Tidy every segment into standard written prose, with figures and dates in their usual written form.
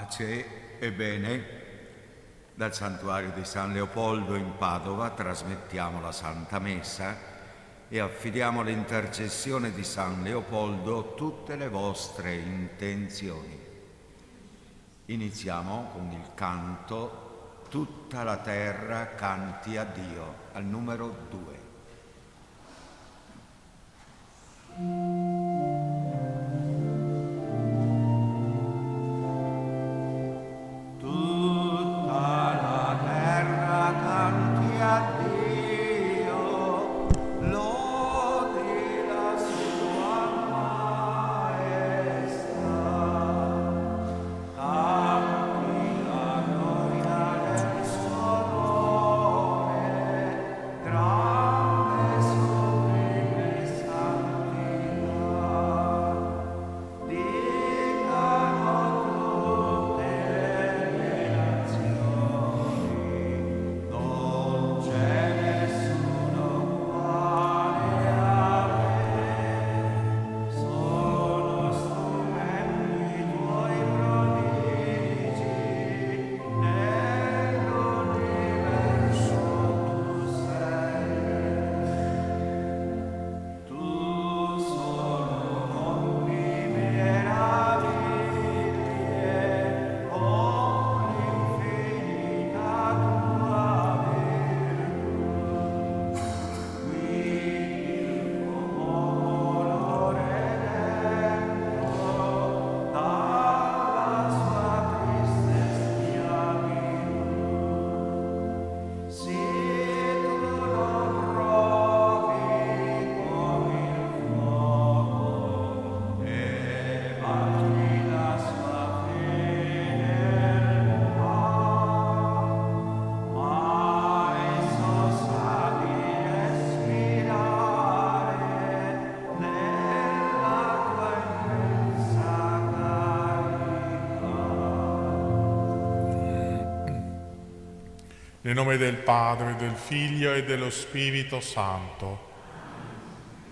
Pace e bene, dal santuario di San Leopoldo in Padova trasmettiamo la Santa Messa e affidiamo all'intercessione di San Leopoldo tutte le vostre intenzioni. Iniziamo con il canto Tutta la terra canti a Dio, al numero 2. Nel nome del Padre, del Figlio e dello Spirito Santo.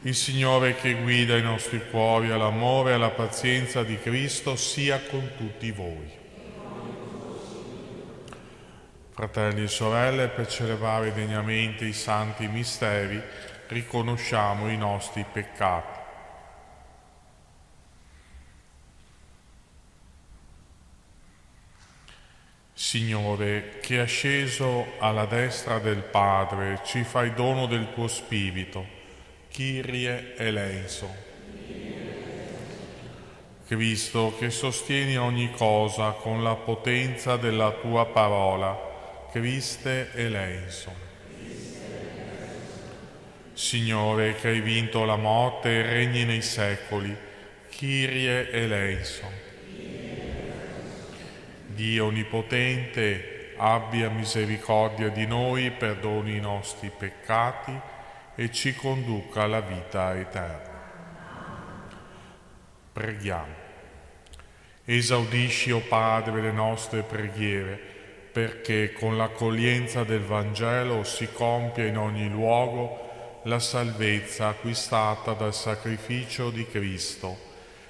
Il Signore che guida i nostri cuori all'amore e alla pazienza di Cristo sia con tutti voi. Fratelli e sorelle, per celebrare degnamente i santi misteri, riconosciamo i nostri peccati. Signore, che asceso alla destra del Padre ci fai dono del tuo Spirito, Kyrie eleison. Cristo, che sostieni ogni cosa con la potenza della tua parola, Christe eleison. Signore, che hai vinto la morte e regni nei secoli, Kyrie eleison. Dio Onnipotente, abbia misericordia di noi, perdoni i nostri peccati e ci conduca alla vita eterna. Preghiamo. Esaudisci, o Padre, le nostre preghiere, perché con l'accoglienza del Vangelo si compia in ogni luogo la salvezza acquistata dal sacrificio di Cristo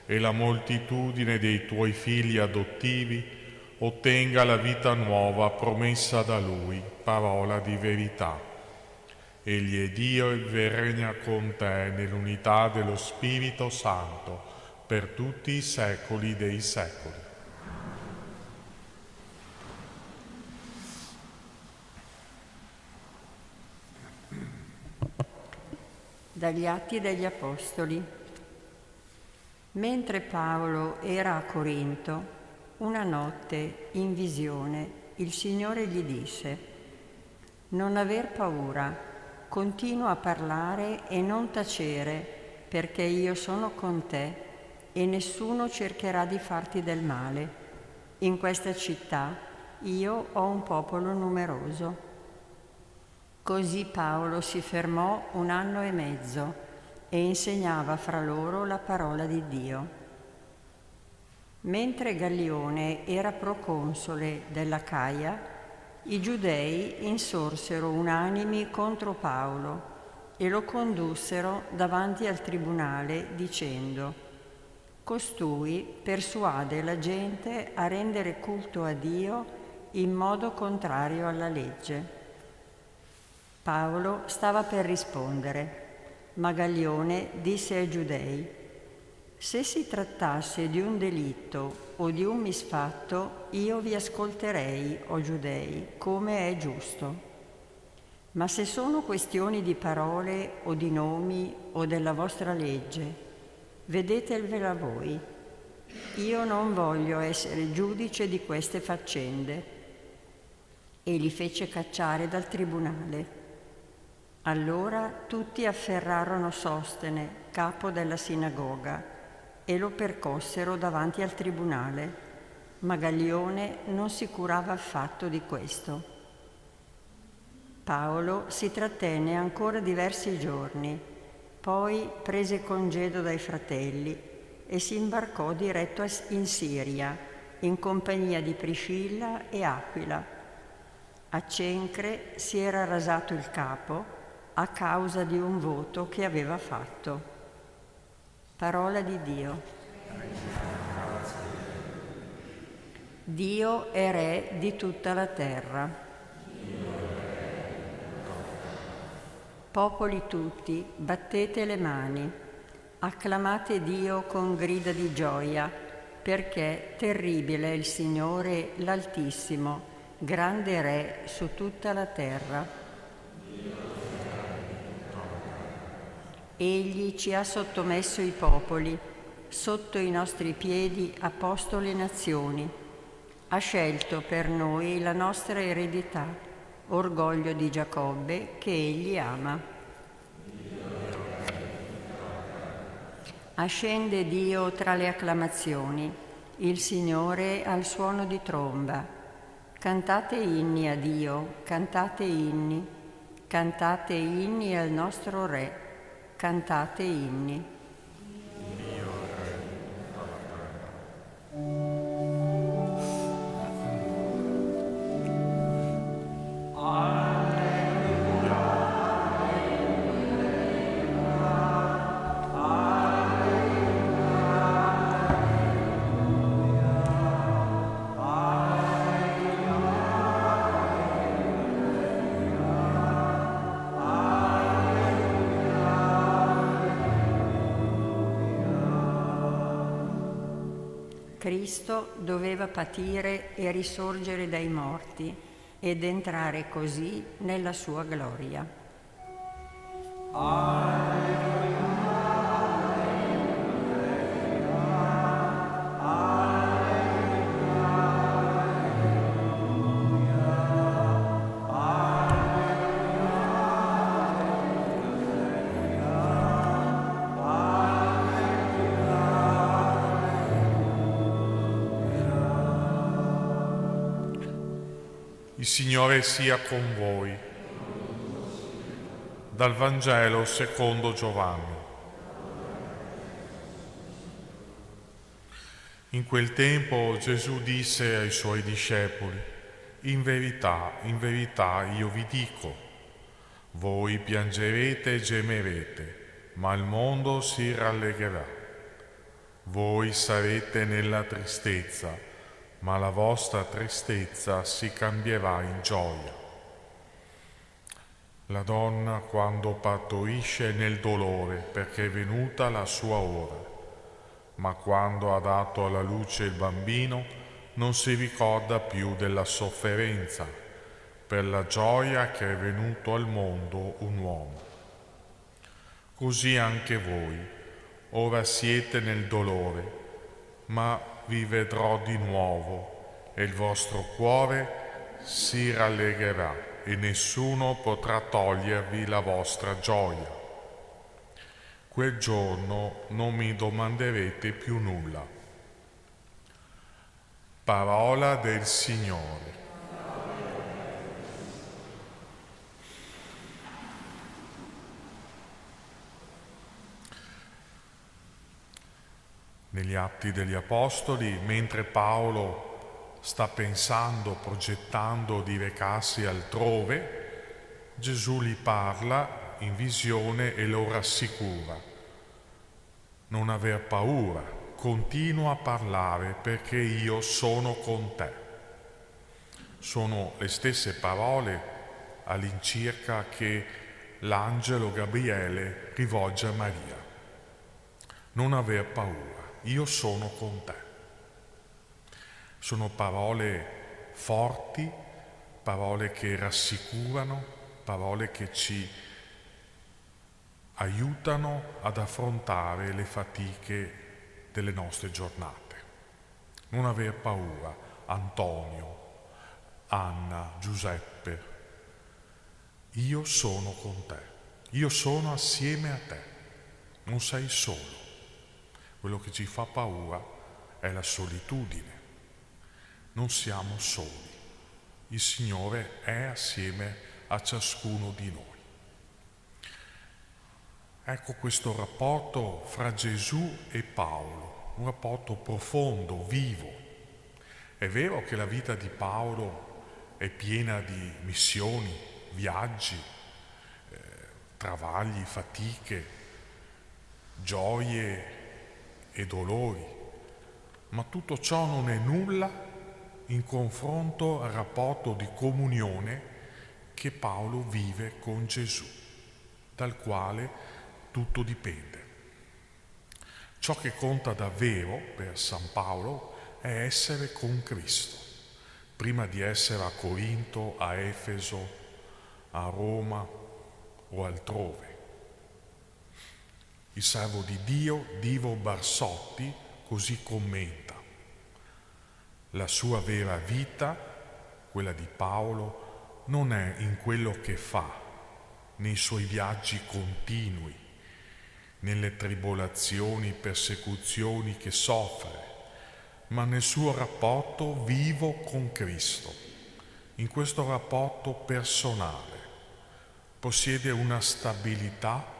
e la moltitudine dei tuoi figli adottivi ottenga la vita nuova promessa da Lui, parola di verità. Egli è Dio e regna con te nell'unità dello Spirito Santo per tutti i secoli dei secoli. Dagli Atti degli Apostoli. Mentre Paolo era a Corinto, una notte, in visione, il Signore gli disse: «Non aver paura, continua a parlare e non tacere, perché io sono con te e nessuno cercherà di farti del male. In questa città io ho un popolo numeroso». Così Paolo si fermò 1 anno e mezzo e insegnava fra loro la parola di Dio. Mentre Gallione era proconsole dell'Acaia, i giudei insorsero unanimi contro Paolo e lo condussero davanti al tribunale dicendo: Costui persuade la gente a rendere culto a Dio in modo contrario alla legge. Paolo stava per rispondere, ma Gaglione disse ai Giudei: se si trattasse di un delitto o di un misfatto, io vi ascolterei, o Giudei, come è giusto. Ma se sono questioni di parole o di nomi o della vostra legge, vedetevela voi. Io non voglio essere giudice di queste faccende. E li fece cacciare dal tribunale. Allora tutti afferrarono Sostene, capo della sinagoga, e lo percossero davanti al tribunale, ma Gaglione non si curava affatto di questo. Paolo si trattenne ancora diversi giorni, poi prese congedo dai fratelli e si imbarcò diretto in Siria, in compagnia di Priscilla e Aquila. A Cencre si era rasato il capo a causa di un voto che aveva fatto. Parola di Dio. Dio è re di tutta la terra. Popoli tutti, battete le mani, acclamate Dio con grida di gioia, perché terribile è il Signore l'Altissimo, grande Re su tutta la terra. Egli ci ha sottomesso i popoli, sotto i nostri piedi ha posto le nazioni, ha scelto per noi la nostra eredità, orgoglio di Giacobbe che egli ama. Ascende Dio tra le acclamazioni, il Signore al suono di tromba. Cantate inni a Dio, cantate inni al nostro Re, cantate inni. Cristo doveva patire e risorgere dai morti ed entrare così nella sua gloria. Il Signore sia con voi. Dal Vangelo secondo Giovanni. In quel tempo Gesù disse ai suoi discepoli: in verità io vi dico, voi piangerete e gemerete, ma il mondo si rallegrerà. Voi sarete nella tristezza, ma la vostra tristezza si cambierà in gioia. La donna quando partorisce è nel dolore perché è venuta la sua ora, ma quando ha dato alla luce il bambino non si ricorda più della sofferenza per la gioia che è venuto al mondo un uomo. Così anche voi, ora siete nel dolore, ma vi vedrò di nuovo e il vostro cuore si rallegrerà e nessuno potrà togliervi la vostra gioia. Quel giorno non mi domanderete più nulla. Parola del Signore. Negli Atti degli Apostoli, mentre Paolo sta pensando, progettando di recarsi altrove, Gesù gli parla in visione e lo rassicura. Non aver paura, continua a parlare perché io sono con te. Sono le stesse parole all'incirca che l'angelo Gabriele rivolge a Maria. Non aver paura, io sono con te. Sono parole forti, parole che rassicurano, parole che ci aiutano ad affrontare le fatiche delle nostre giornate. Non aver paura, Antonio, Anna, Giuseppe, io sono con te, io sono assieme a te, non sei solo. Quello che ci fa paura è la solitudine, non siamo soli, il Signore è assieme a ciascuno di noi. Ecco questo rapporto fra Gesù e Paolo, un rapporto profondo, vivo. È vero che la vita di Paolo è piena di missioni, viaggi, travagli, fatiche, gioie e dolori, ma tutto ciò non è nulla in confronto al rapporto di comunione che Paolo vive con Gesù, dal quale tutto dipende. Ciò che conta davvero per San Paolo è essere con Cristo, prima di essere a Corinto, a Efeso, a Roma o altrove. Il servo di Dio, Divo Barsotti, così commenta: la sua vera vita, quella di Paolo, non è in quello che fa, nei suoi viaggi continui, nelle tribolazioni, persecuzioni che soffre, ma nel suo rapporto vivo con Cristo. In questo rapporto personale possiede una stabilità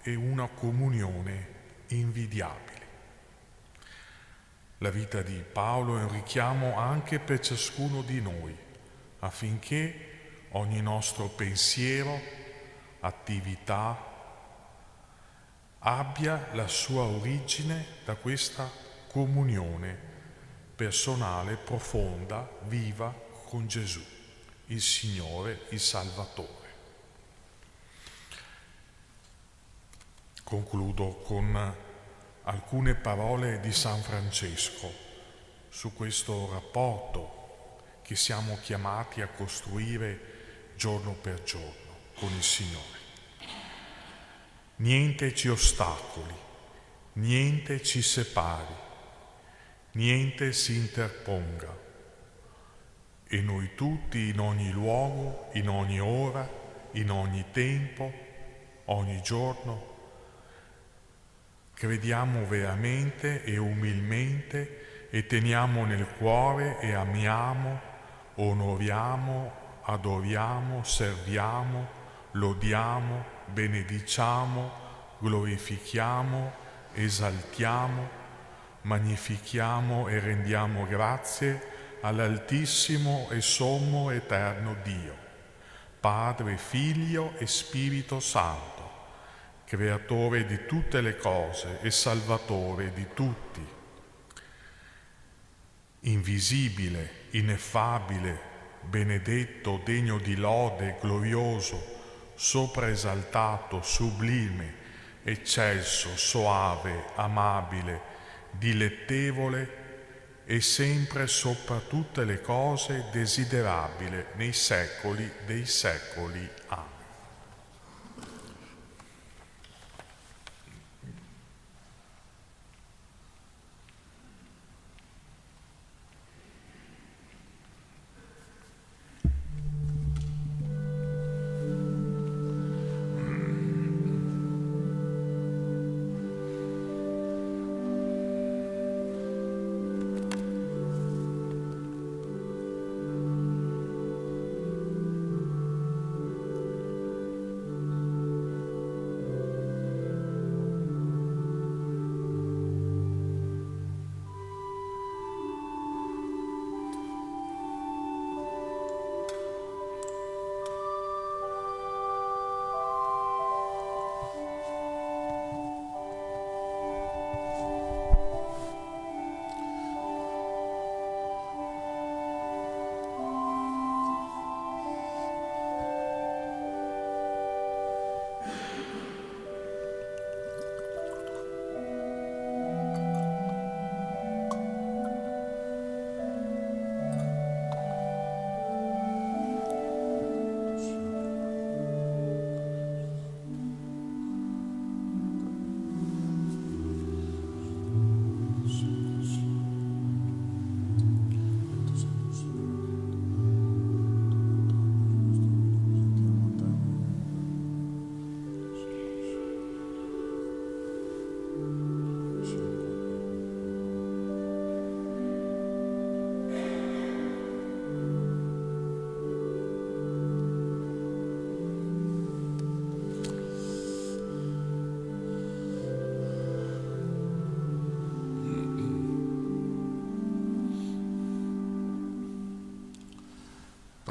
e una comunione invidiabili. La vita di Paolo è un richiamo anche per ciascuno di noi, affinché ogni nostro pensiero, attività, abbia la sua origine da questa comunione personale, profonda, viva con Gesù, il Signore, il Salvatore. Concludo con alcune parole di San Francesco su questo rapporto che siamo chiamati a costruire giorno per giorno con il Signore. Niente ci ostacoli, niente ci separi, niente si interponga, e noi tutti in ogni luogo, in ogni ora, in ogni tempo, ogni giorno, crediamo veramente e umilmente e teniamo nel cuore e amiamo, onoriamo, adoriamo, serviamo, lodiamo, benediciamo, glorifichiamo, esaltiamo, magnifichiamo e rendiamo grazie all'Altissimo e Sommo Eterno Dio, Padre, Figlio e Spirito Santo, Creatore di tutte le cose e Salvatore di tutti, invisibile, ineffabile, benedetto, degno di lode, glorioso, sopraesaltato, sublime, eccelso, soave, amabile, dilettevole e sempre sopra tutte le cose desiderabile nei secoli dei secoli. Amen.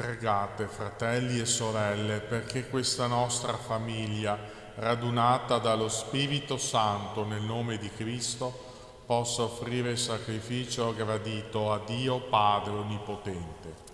Pregate, fratelli e sorelle, perché questa nostra famiglia, radunata dallo Spirito Santo nel nome di Cristo, possa offrire sacrificio gradito a Dio Padre Onnipotente.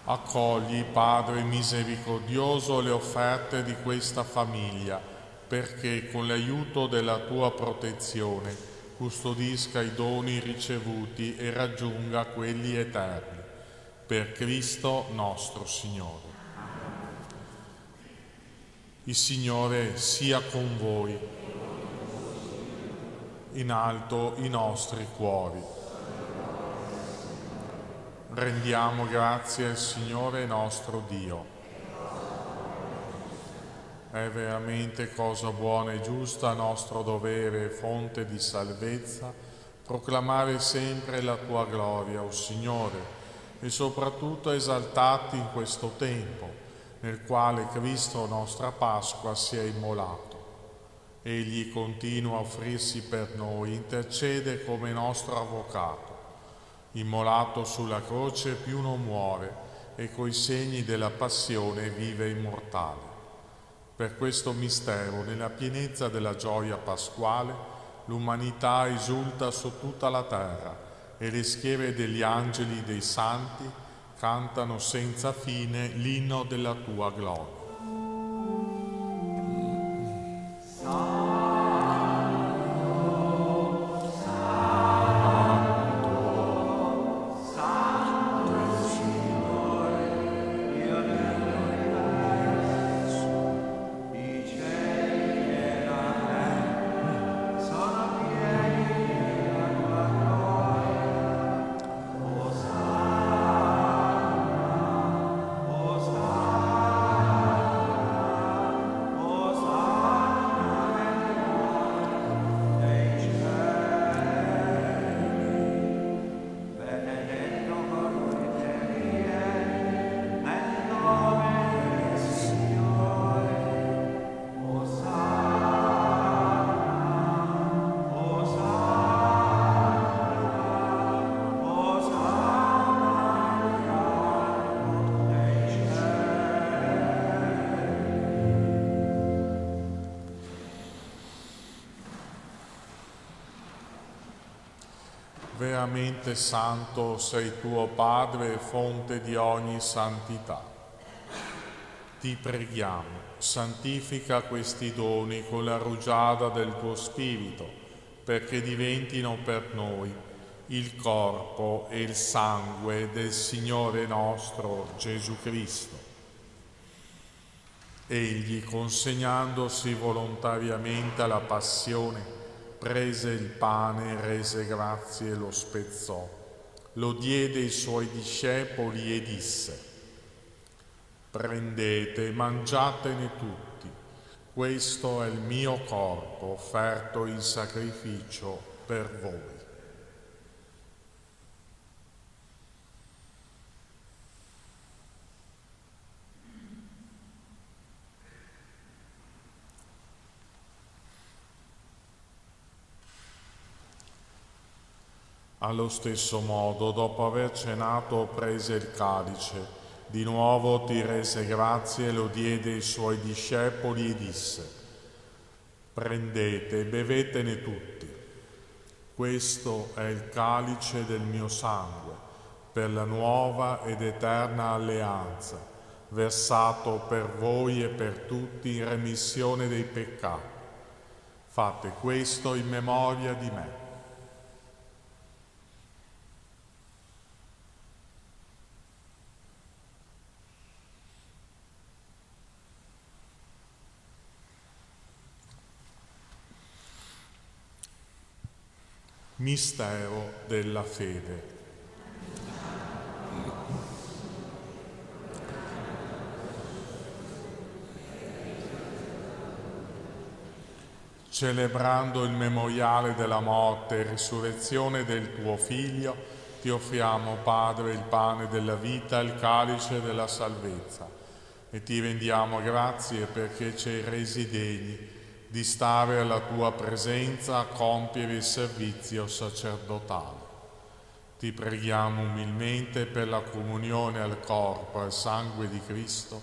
Accogli, Padre misericordioso, le offerte di questa famiglia, perché con l'aiuto della tua protezione custodisca i doni ricevuti e raggiunga quelli eterni. Per Cristo nostro Signore. Il Signore sia con voi. In alto i nostri cuori. Rendiamo grazie al Signore nostro Dio. È veramente cosa buona e giusta, nostro dovere e fonte di salvezza, proclamare sempre la tua gloria, o Signore, e soprattutto esaltarti in questo tempo, nel quale Cristo, nostra Pasqua, si è immolato. Egli continua a offrirsi per noi, intercede come nostro avvocato. Immolato sulla croce più non muore e coi segni della passione vive immortale. Per questo mistero, nella pienezza della gioia pasquale, l'umanità esulta su tutta la terra e le schiere degli angeli e dei santi cantano senza fine l'inno della tua gloria. Veramente santo sei tuo Padre, fonte di ogni santità. Ti preghiamo, santifica questi doni con la rugiada del tuo Spirito, perché diventino per noi il corpo e il sangue del Signore nostro Gesù Cristo. Egli, consegnandosi volontariamente alla passione, prese il pane, rese grazie e lo spezzò. Lo diede ai suoi discepoli e disse: prendete e mangiatene tutti, questo è il mio corpo offerto in sacrificio per voi. Allo stesso modo, dopo aver cenato, prese il calice, di nuovo ti rese grazie e lo diede ai suoi discepoli e disse: prendete e bevetene tutti. Questo è il calice del mio sangue, per la nuova ed eterna alleanza, versato per voi e per tutti in remissione dei peccati. Fate questo in memoria di me. Mistero della fede. Celebrando il memoriale della morte e risurrezione del tuo Figlio, ti offriamo, Padre, il pane della vita e il calice della salvezza. e ti rendiamo grazie perché ci hai resi degni di stare alla tua presenza a compiere il servizio sacerdotale. Ti preghiamo umilmente per la comunione al corpo e al sangue di Cristo,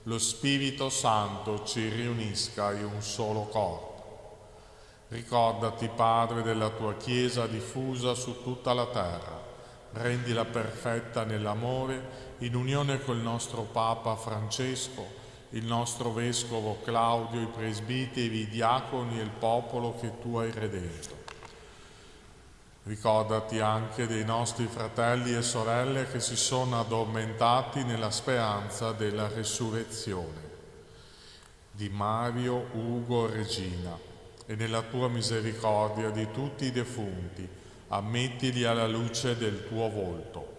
lo Spirito Santo ci riunisca in un solo corpo. Ricordati, Padre, della tua Chiesa diffusa su tutta la terra. Rendila perfetta nell'amore, in unione col nostro Papa Francesco, il nostro Vescovo Claudio, i presbiteri, i diaconi e il popolo che tu hai redento. Ricordati anche dei nostri fratelli e sorelle che si sono addormentati nella speranza della resurrezione, di Mario, Ugo e Regina, e nella tua misericordia di tutti i defunti, ammettili alla luce del tuo volto.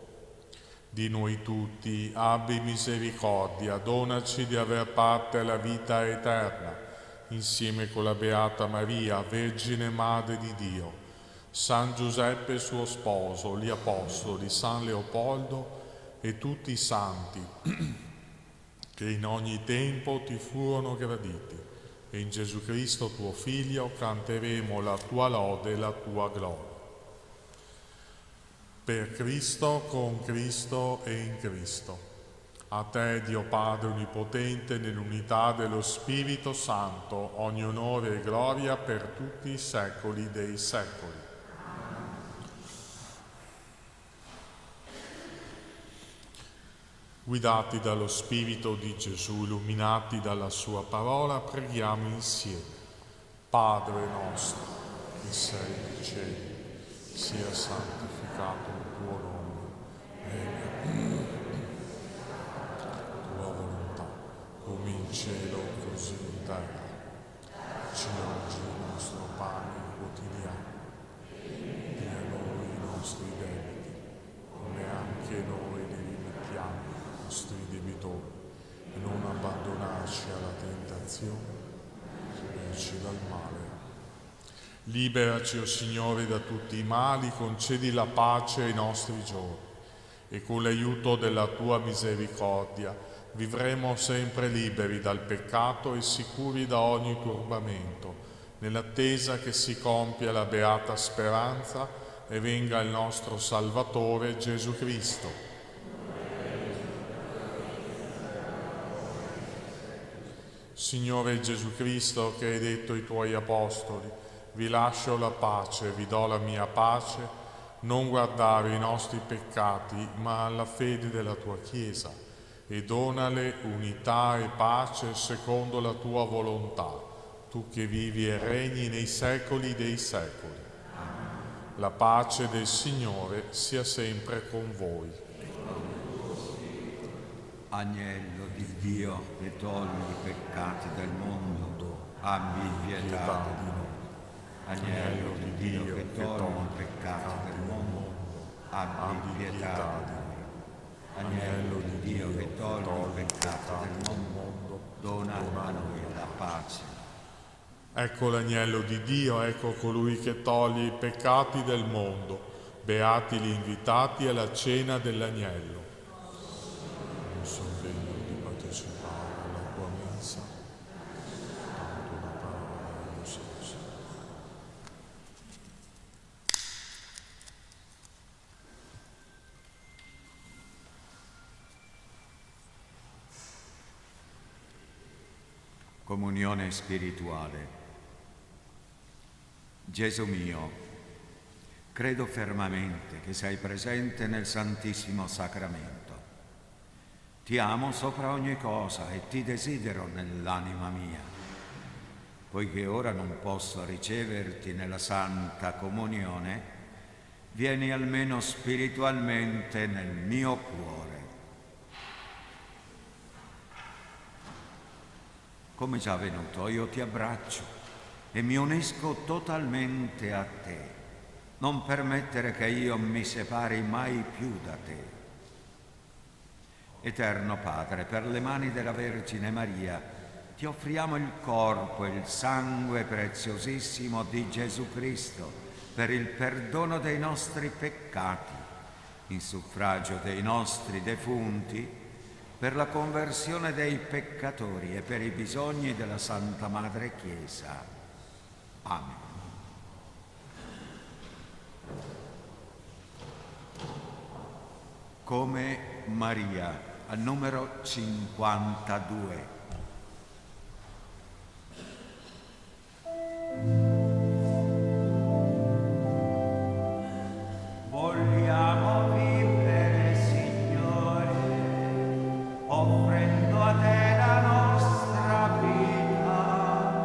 Di noi tutti abbi misericordia, donaci di aver parte alla vita eterna, insieme con la Beata Maria, Vergine Madre di Dio, San Giuseppe suo sposo, gli Apostoli, San Leopoldo e tutti i santi che in ogni tempo ti furono graditi. E in Gesù Cristo tuo Figlio canteremo la tua lode e la tua gloria. Per Cristo, con Cristo e in Cristo. A te, Dio Padre Onnipotente, nell'unità dello Spirito Santo, ogni onore e gloria per tutti i secoli dei secoli. Guidati dallo Spirito di Gesù, illuminati dalla sua parola, preghiamo insieme. Padre nostro, che sei nei cieli, sia santificato il tuo nome, venga la tua volontà, come in cielo così in terra. Dacci oggi il nostro pane quotidiano, e a noi i nostri debiti, come anche noi li rimettiamo ai nostri debitori, e non abbandonarci alla tentazione, liberaci dal male. Liberaci, o Signore, da tutti i mali, concedi la pace ai nostri giorni, e con l'aiuto della tua misericordia vivremo sempre liberi dal peccato e sicuri da ogni turbamento, nell'attesa che si compia la beata speranza e venga il nostro Salvatore Gesù Cristo. Signore Gesù Cristo, che hai detto ai tuoi apostoli: vi lascio la pace, vi do la mia pace, non guardare i nostri peccati, ma alla fede della tua Chiesa, e donale unità e pace secondo la tua volontà, tu che vivi e regni nei secoli dei secoli. La pace del Signore sia sempre con voi. Agnello di Dio che togli i peccati del mondo, abbi pietà di noi. Agnello di Dio che togli i peccati del mondo, abbi pietà di noi. Agnello di Dio che togli i peccati del mondo, dona a noi la pace. Ecco l'agnello di Dio, ecco colui che toglie i peccati del mondo. Beati gli invitati alla cena dell'agnello. Non sono degno di partecipare alla tua mensa, tanto una parola io so. Comunione spirituale. Gesù mio, credo fermamente che sei presente nel Santissimo Sacramento. Ti amo sopra ogni cosa e ti desidero nell'anima mia. Poiché ora non posso riceverti nella Santa Comunione, vieni almeno spiritualmente nel mio cuore. Come già venuto, io ti abbraccio e mi unisco totalmente a te. Non permettere che io mi separi mai più da te. Eterno Padre, per le mani della Vergine Maria, ti offriamo il corpo e il sangue preziosissimo di Gesù Cristo per il perdono dei nostri peccati, in suffragio dei nostri defunti per la conversione dei peccatori e per i bisogni della Santa Madre Chiesa. Amen. Come Maria, al numero 52. Vogliamo vivere, Signore, offrendo a te la nostra vita,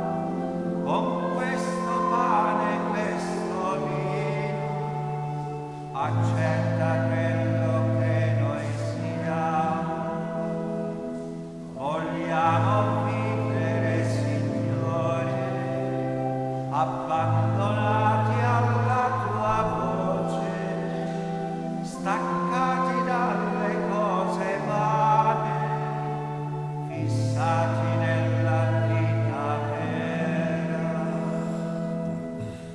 con questo pane e questo vino, accetta quello che noi siamo. Vogliamo vivere, Signore, abbandonati alla tua voce, staccati dalle cose vane, fissati nella vita vera.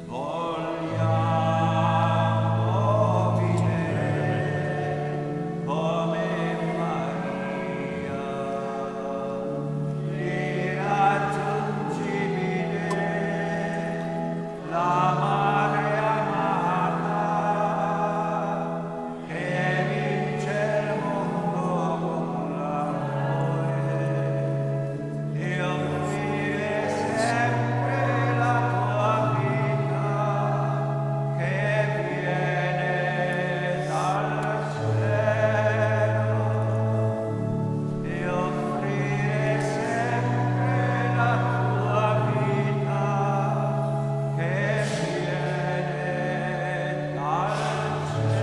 Vogliamo vivere come Maria, l'irraggiungibile, la Madre amata, che vince il mondo con l'amore, e offrire sempre la tua vita che viene dal cielo, e offrire sempre la tua vita che viene dal cielo.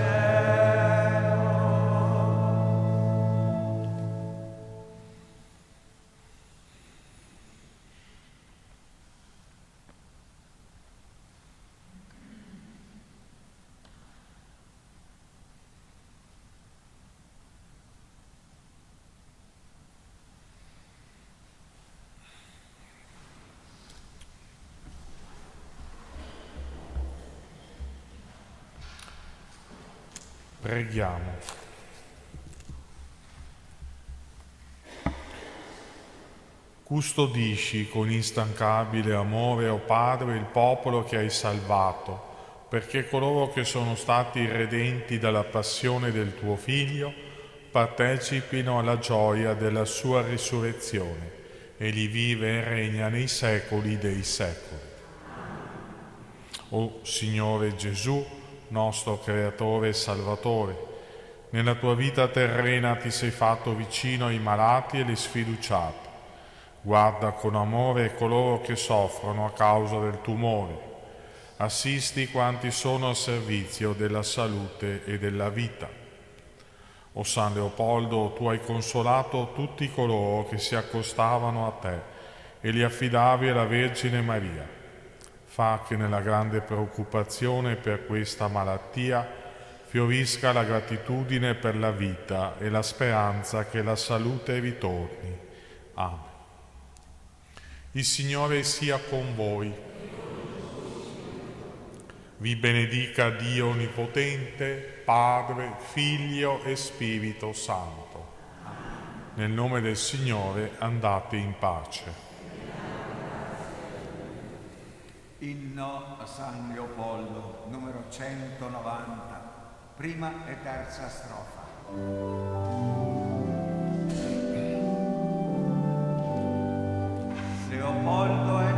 Preghiamo. Custodisci con instancabile amore, o Padre, il popolo che hai salvato, perché coloro che sono stati redenti dalla passione del tuo Figlio partecipino alla gioia della sua risurrezione. Egli vive e regna nei secoli dei secoli. O Signore Gesù, nostro Creatore e Salvatore, nella tua vita terrena ti sei fatto vicino ai malati e alle sfiduciate. Guarda con amore coloro che soffrono a causa del tumore. Assisti quanti sono al servizio della salute e della vita. O San Leopoldo, tu hai consolato tutti coloro che si accostavano a te e li affidavi alla Vergine Maria. Fa che nella grande preoccupazione per questa malattia fiorisca la gratitudine per la vita e la speranza che la salute ritorni. Amen. Il Signore sia con voi. Vi benedica Dio Onnipotente, Padre, Figlio e Spirito Santo. Nel nome del Signore andate in pace. Inno a San Leopoldo, numero 190, prima e terza strofa. Leopoldo è